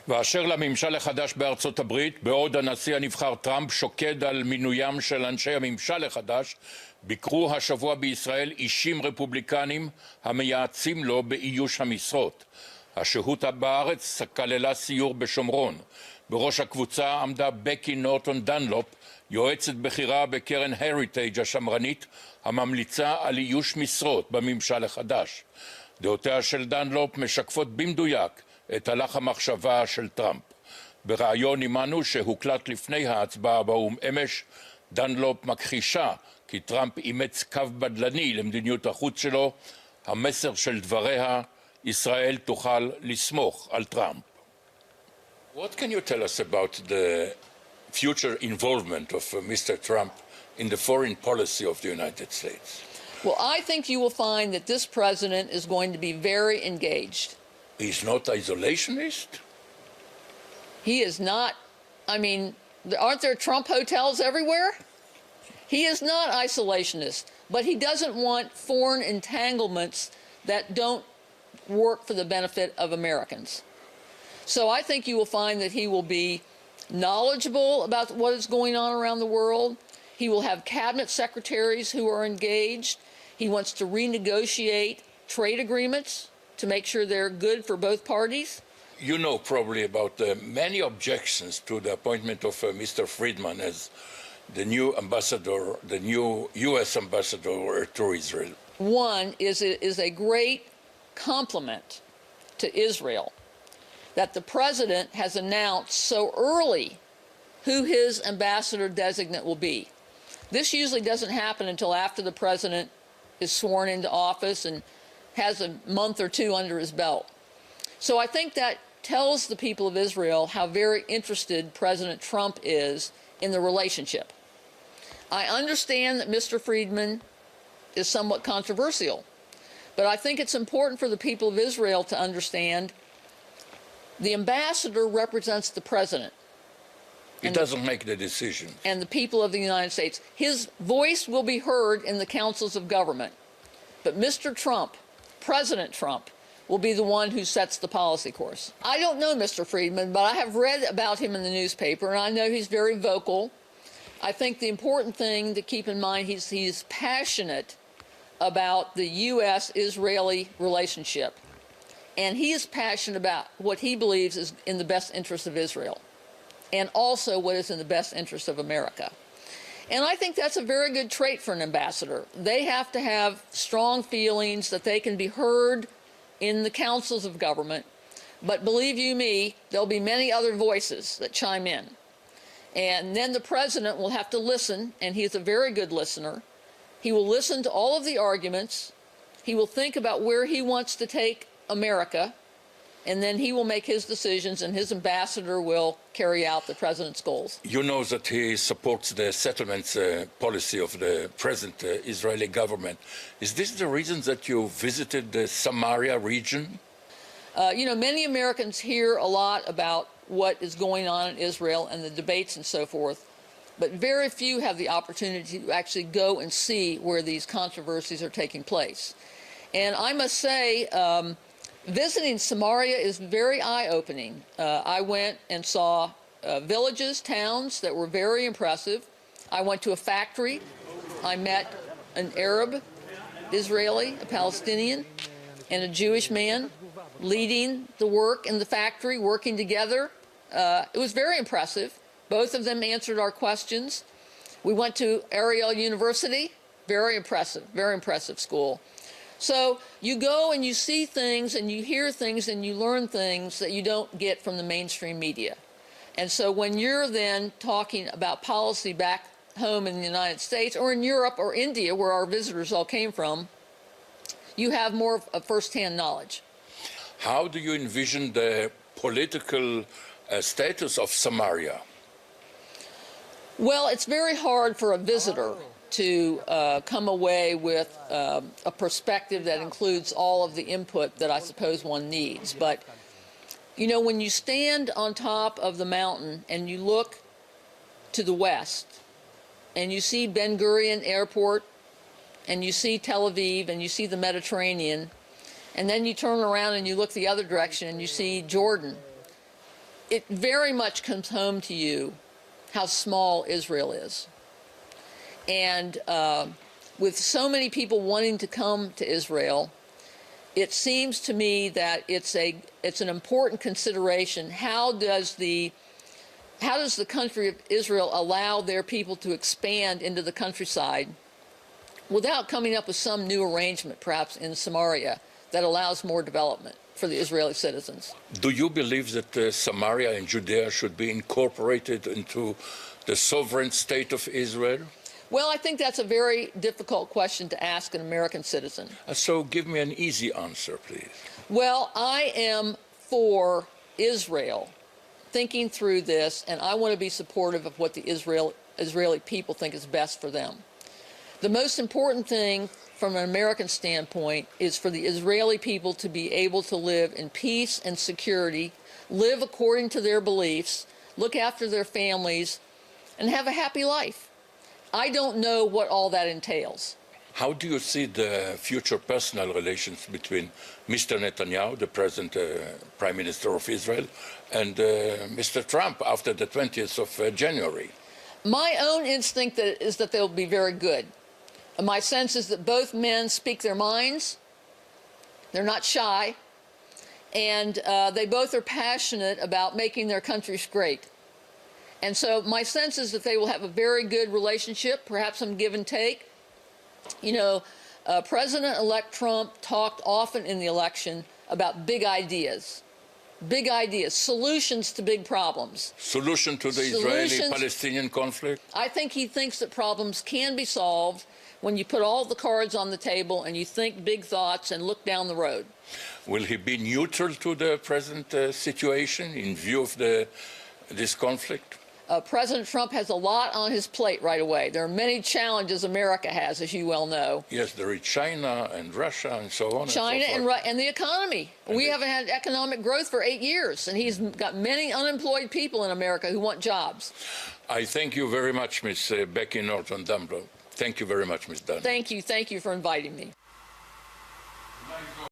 ואשר לממשל החדש בארצות הברית, בעוד הנשיא הנבחר טראמפ שוקד על מינוים של אנשי הממשל החדש, ביקרו השבוע בישראל אישים רפובליקנים המייעצים לו באיוש המשרות. השהות בארץ כללה סיור בשומרון. בראש הקבוצה עמדה בקי נורטון דאנלופ, יועצת בכירה בקרן הריטייג' השמרנית, הממליצה על איוש משרות בממשל החדש. דעותיה של דאנלופ משקפות במדויק את הלך המחשבה של טראמפ. בריאיון עמנו שהוקלט לפני ההצבעה באו"ם אמש, דאנלופ מכחישה כי טראמפ אימץ קו בדלני למדיניות החוץ שלו. המסר של דבריה, ישראל תוכל לסמוך על טראמפ. What can you tell us about the future involvement of Mr. Trump in the foreign policy of the United States? Well, I think you will find that this president is going to be very engaged. He's not isolationist? He is not. I mean, aren't there Trump hotels everywhere? He is not isolationist, but he doesn't want foreign entanglements that don't work for the benefit of Americans. So I think you will find that he will be knowledgeable about what is going on around the world. He will have cabinet secretaries who are engaged. He wants to renegotiate trade agreements to make sure they're good for both parties. You know probably about the many objections to the appointment of Mr. Friedman as the new ambassador, the new U.S. ambassador to Israel. One is a great compliment to Israel that the president has announced so early who his ambassador designate will be. This usually doesn't happen until after the president is sworn into office and has a month or two under his belt. So I think that tells the people of Israel how very interested President Trump is in the relationship. I understand that Mr. Friedman is somewhat controversial, but I think it's important for the people of Israel to understand the ambassador represents the president. He doesn't make the decision. And the people of the United States. His voice will be heard in the councils of government. But Mr. Trump, President Trump, will be the one who sets the policy course. I don't know Mr. Friedman, but I have read about him in the newspaper, and I know he's very vocal. I think the important thing to keep in mind, he's passionate about the U.S.-Israeli relationship. And he is passionate about what he believes is in the best interest of Israel, and also what is in the best interest of America. And I think that's a very good trait for an ambassador. They have to have strong feelings that they can be heard in the councils of government. But believe you me, there'll be many other voices that chime in. And then the president will have to listen, and he's a very good listener. He will listen to all of the arguments. He will think about where he wants to take America, and then he will make his decisions, and his ambassador will carry out the president's goals. You know that he supports the settlements policy of the present Israeli government. Is this the reason that you visited the Samaria region? You know, many Americans hear a lot about what is going on in Israel and the debates and so forth, but very few have the opportunity to actually go and see where these controversies are taking place. And I must say, visiting Samaria is very eye-opening. I went and saw villages, towns that were very impressive. I went to a factory. I met an Arab, Israeli, a Palestinian, and a Jewish man leading the work in the factory, working together. It was very impressive. Both of them answered our questions. We went to Ariel University, very impressive school. So you go and you see things and you hear things and you learn things that you don't get from the mainstream media. And so when you're then talking about policy back home in the United States or in Europe or India, where our visitors all came from, you have more of first-hand knowledge. How do you envision the political status of Samaria? Well, it's very hard for a visitor to come away with a perspective that includes all of the input that I suppose one needs. But, you know, when you stand on top of the mountain and you look to the west and you see Ben Gurion Airport and you see Tel Aviv and you see the Mediterranean, and then you turn around and you look the other direction and you see Jordan, it very much comes home to you how small Israel is. And with so many people wanting to come to Israel, it seems to me that it's an important consideration. How does the country of Israel allow their people to expand into the countryside without coming up with some new arrangement, perhaps in Samaria, that allows more development for the Israeli citizens? Do you believe that Samaria and Judea should be incorporated into the sovereign state of Israel? Well, I think that's a very difficult question to ask an American citizen. So give me an easy answer, please. Well, I am for Israel thinking through this, and I want to be supportive of what the Israeli people think is best for them. The most important thing from an American standpoint is for the Israeli people to be able to live in peace and security, live according to their beliefs, look after their families, and have a happy life. I don't know what all that entails. How do you see the future personal relations between Mr. Netanyahu, the present Prime Minister of Israel, and Mr. Trump after the 20th of January? My own instinct is that they'll be very good. My sense is that both men speak their minds. They're not shy. And they both are passionate about making their countries great. And so my sense is that they will have a very good relationship, perhaps some give and take. You know, President-elect Trump talked often in the election about big ideas, solutions to big problems. Solution to the Israeli-Palestinian conflict? I think he thinks that problems can be solved when you put all the cards on the table and you think big thoughts and look down the road. Will he be neutral to the present situation in view of this conflict? President Trump has a lot on his plate right away. There are many challenges America has, as you well know. Yes, there is China and Russia and so on. China and the economy. We haven't had economic growth for 8 years, and he's got many unemployed people in America who want jobs. I thank you very much, Ms. Becky Norton-Dambro. Thank you very much, Ms. Dunn. Thank you for inviting me.